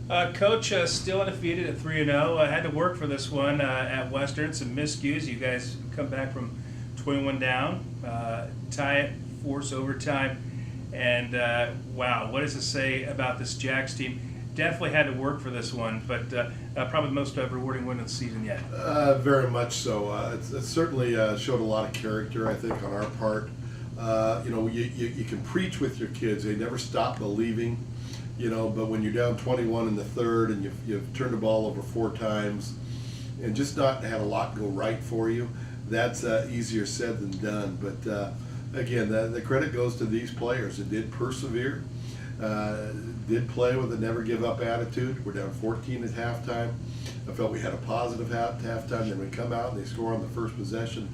Coach, still undefeated at 3-0. I had to work for this one at Western. Some miscues. You guys come back from 21 down, tie it, force overtime, and wow, what does it say about this Jacks team? Definitely had to work for this one, but probably the most rewarding win of the season yet. Very much so. It certainly showed a lot of character, I think, on our part. You can preach with your kids. They never stop believing. But when you're down 21 in the third and you've turned the ball over 4 times and just not had a lot go right for you, that's easier said than done. But again, the credit goes to these players that did persevere, did play with a never give up attitude. We're down 14 at halftime. I felt we had a positive halftime. Then we come out and they score on the first possession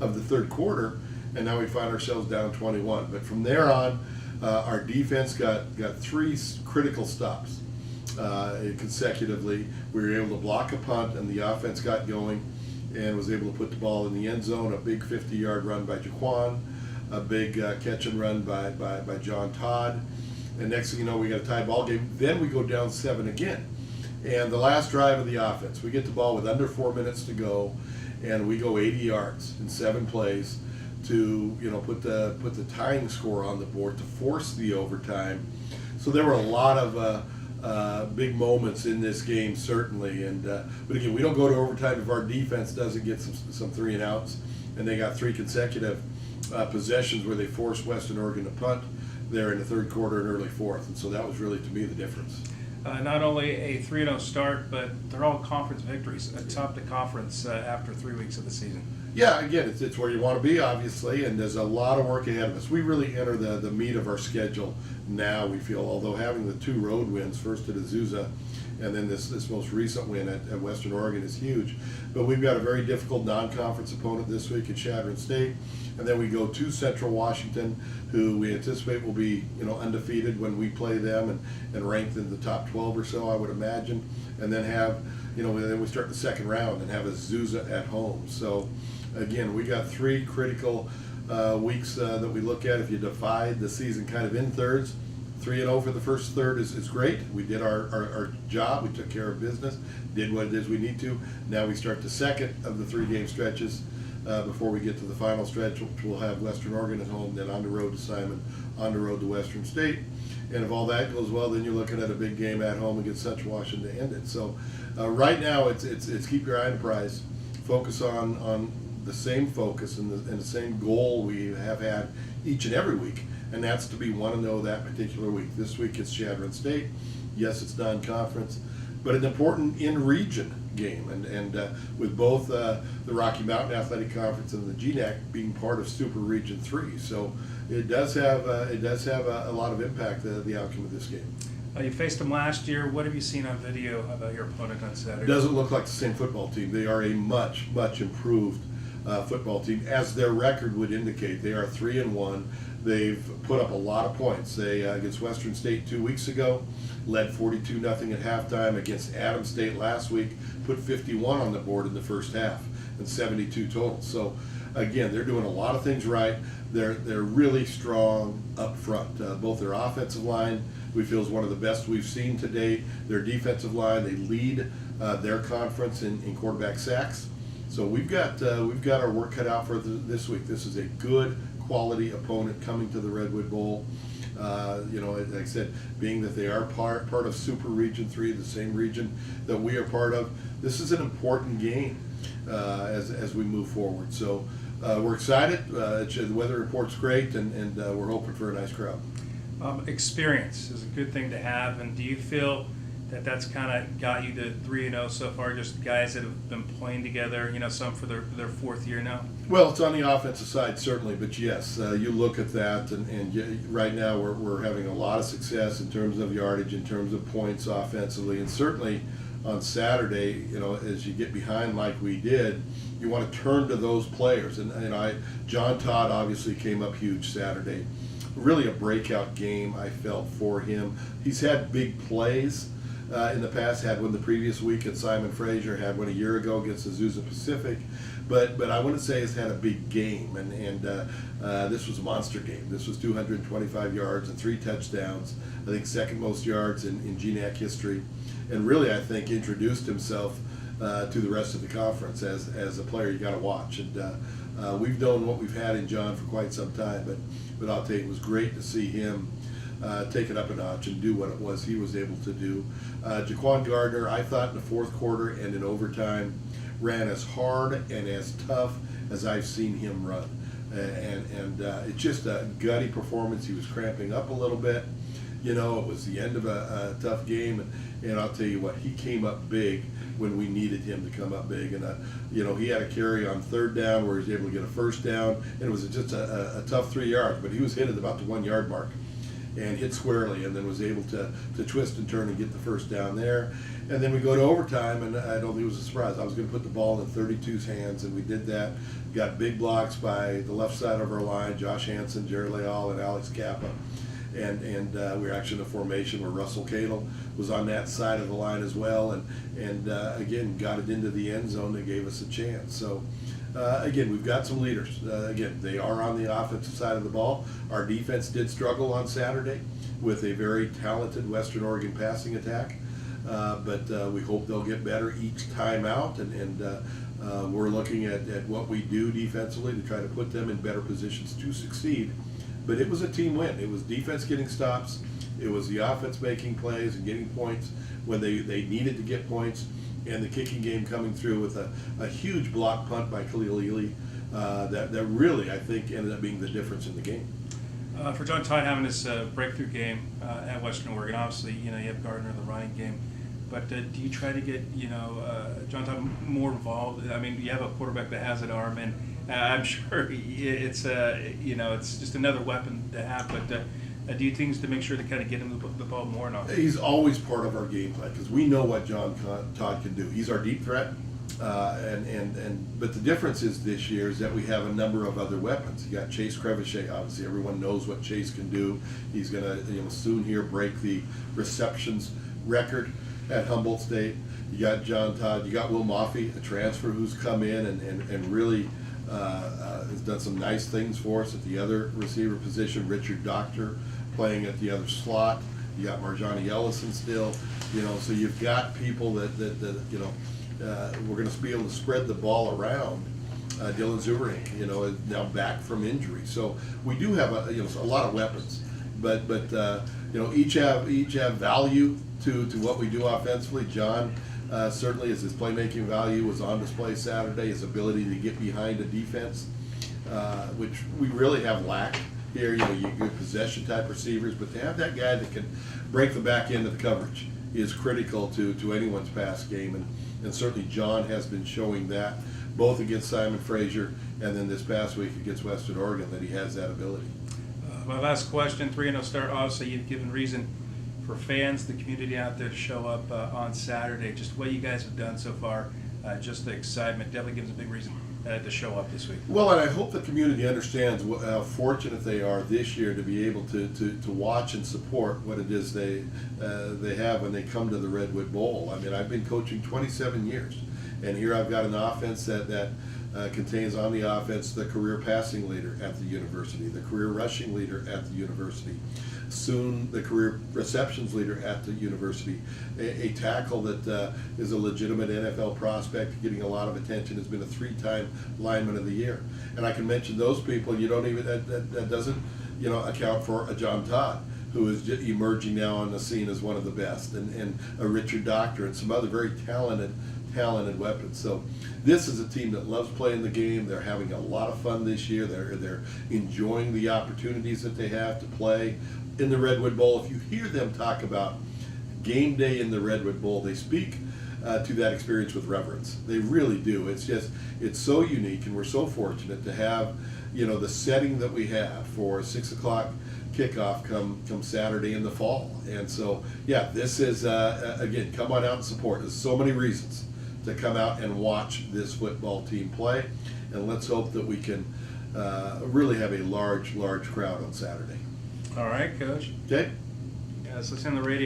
of the third quarter, and now we find ourselves down 21. But from there on, our defense got 3 critical stops consecutively. We were able to block a punt, and the offense got going and was able to put the ball in the end zone. A big 50-yard run by Jaquan, a big catch and run by John Todd. And next thing you know, we got a tie ball game. Then we go down 7 again. And the last drive of the offense, we get the ball with under 4 minutes to go, and we go 80 yards in 7 plays to put the tying score on the board to force the overtime. So there were a lot of big moments in this game, certainly. And but again, we don't go to overtime if our defense doesn't get some 3 and outs, and they got 3 consecutive possessions where they forced Western Oregon to punt there in the third quarter and early fourth. And so that was really, to me, the difference. Not only a 3-0 start, but they're all conference victories atop the conference after 3 weeks of the season. Yeah, again, it's where you want to be, obviously, and there's a lot of work ahead of us. We really enter the meat of our schedule now, we feel, although having the 2 road wins, first at Azusa and then this most recent win at Western Oregon is huge. But we've got a very difficult non-conference opponent this week at Chadron State, and then we go to Central Washington, who we anticipate will be undefeated when we play them and ranked in the top 12 or so, I would imagine, and then have then we start the second round and have Azusa at home. So again, we got 3 critical weeks that we look at. If you divide the season kind of in thirds, 3-0 for the first third is great. We did our job. We took care of business, did what it is we need to. Now we start the second of the 3-game stretches before we get to the final stretch, which we'll have Western Oregon at home, then on the road to Simon, on the road to Western State. And if all that goes well, then you're looking at a big game at home against Central Washington to end it. So right now, it's keep your eye on the prize, focus on the same focus and the same goal we have had each and every week, and that's to be 1-0 that particular week. This week it's Chadron State. Yes, it's non-conference, but an important in-region game, and with both the Rocky Mountain Athletic Conference and the GNAC being part of Super Region 3, so it does have a lot of impact, the outcome of this game. You faced them last year. What have you seen on video about your opponent on It Saturday? doesn't look like the same football team. They are a much improved football team, as their record would indicate. They are 3-1. They've put up a lot of points. They against Western State 2 weeks ago led 42-0 at halftime. Against Adams State last week, put 51 on the board in the first half and 72 total. So again, they're doing a lot of things right. They're really strong up front. Both their offensive line, we feel, is one of the best we've seen to date. Their defensive line, they lead their conference in quarterback sacks. So we've got our work cut out for this week. This is a good quality opponent coming to the Redwood Bowl. Like I said, being that they are part of Super Region 3, the same region that we are part of, this is an important game as we move forward. So we're excited. The weather report's great, and we're hoping for a nice crowd. Experience is a good thing to have, and do you feel that's kind of got you to 3-0 so far, just guys that have been playing together, some for their 4th year now? Well, it's on the offensive side, certainly, but yes, you look at that, and right now we're having a lot of success in terms of yardage, in terms of points offensively, and certainly on Saturday, as you get behind like we did, you want to turn to those players, and John Todd obviously came up huge Saturday. Really a breakout game, I felt, for him. He's had big plays, in the past. Had one the previous week at Simon Fraser. Had one a year ago against Azusa Pacific. But I wouldn't say it's had a big game, and this was a monster game. This was 225 yards and 3 touchdowns. I think second most yards in GNAC history, and really I think introduced himself to the rest of the conference as a player you got to watch. And we've known what we've had in John for quite some time, but I'll tell you, it was great to see him take it up a notch and do what it was he was able to do. Jaquan Gardner, I thought in the fourth quarter and in overtime, ran as hard and as tough as I've seen him run. And it's just a gutty performance. He was cramping up a little bit. You know, it was the end of a tough game, and I'll tell you what, he came up big when we needed him to come up big. And, you know, he had a carry on third down where he was able to get a first down, and it was just a tough 3 yards, but he was hit at about the 1 yard mark and hit squarely, and then was able to twist and turn and get the first down there. And then we go to overtime, and I don't think it was a surprise. I was going to put the ball in 32's hands, and we did that. Got big blocks by the left side of our line, Josh Hansen, Jerry Leal, and Alex Kappa. And we were actually in a formation where Russell Cadle was on that side of the line as well, and again, got it into the end zone that gave us a chance. So again, we've got some leaders. Again, they are on the offensive side of the ball. Our defense did struggle on Saturday with a very talented Western Oregon passing attack, but we hope they'll get better each time out, and we're looking at what we do defensively to try to put them in better positions to succeed. But it was a team win. It was defense getting stops. It was the offense making plays and getting points when they needed to get points, and the kicking game coming through with a huge block punt by Khalil Ely that really, I think, ended up being the difference in the game. For John Todd having this breakthrough game at Western Oregon, obviously, you know, you have Gardner in the running game, but do you try to get, you know, John Todd more involved? I mean, you have a quarterback that has an arm, and I'm sure it's you know, it's just another weapon to have, but do you things to make sure to kind of get him the ball more or not? He's always part of our game plan because we know what John Todd can do. He's our deep threat, but the difference is this year is that we have a number of other weapons. You got Chase Crevichet. Obviously, everyone knows what Chase can do. He's going to, you know, soon here break the receptions record at Humboldt State. You got John Todd. You got Will Maffey, a transfer who's come in and really has done some nice things for us at the other receiver position. Richard Doctor playing at the other slot. You got Marjani Ellison still, you know, so you've got people that you know, we're going to be able to spread the ball around. Dylan Zuberink, you know, is now back from injury, so we do have a lot of weapons, but you know, each have value to what we do offensively. John certainly, his playmaking value was on display Saturday. His ability to get behind a defense, which we really have lacked here. You know, you get possession type receivers, but to have that guy that can break the back end of the coverage is critical to anyone's pass game, and certainly John has been showing that both against Simon Fraser and then this past week against Western Oregon, that he has that ability. My last question, 3-0 start. Obviously, you've given reason for fans, the community out there to show up on Saturday. Just what you guys have done so far, just the excitement definitely gives a big reason to show up this week. Well, and I hope the community understands how fortunate they are this year to be able to watch and support what it is they have when they come to the Redwood Bowl. I mean, I've been coaching 27 years, and here I've got an offense that contains on the offense the career passing leader at the university, the career rushing leader at the university, soon the career receptions leader at the university, a tackle that is a legitimate NFL prospect, getting a lot of attention, has been a 3-time lineman of the year. And I can mention those people. You don't even that doesn't, you know, account for a John Todd, who is just emerging now on the scene as one of the best, and a Richard Doctor, and some other very talented weapons. So this is a team that loves playing the game. They're having a lot of fun this year. They're enjoying the opportunities that they have to play in the Redwood Bowl. If you hear them talk about game day in the Redwood Bowl, they speak to that experience with reverence. They really do. It's so unique, and we're so fortunate to have, you know, the setting that we have for a 6 o'clock kickoff come Saturday in the fall. And so, yeah, this is again, come on out and support. There's so many reasons to come out and watch this football team play, and let's hope that we can really have a large crowd on Saturday. All right, Coach. Okay. Yeah, let's listen to the radio.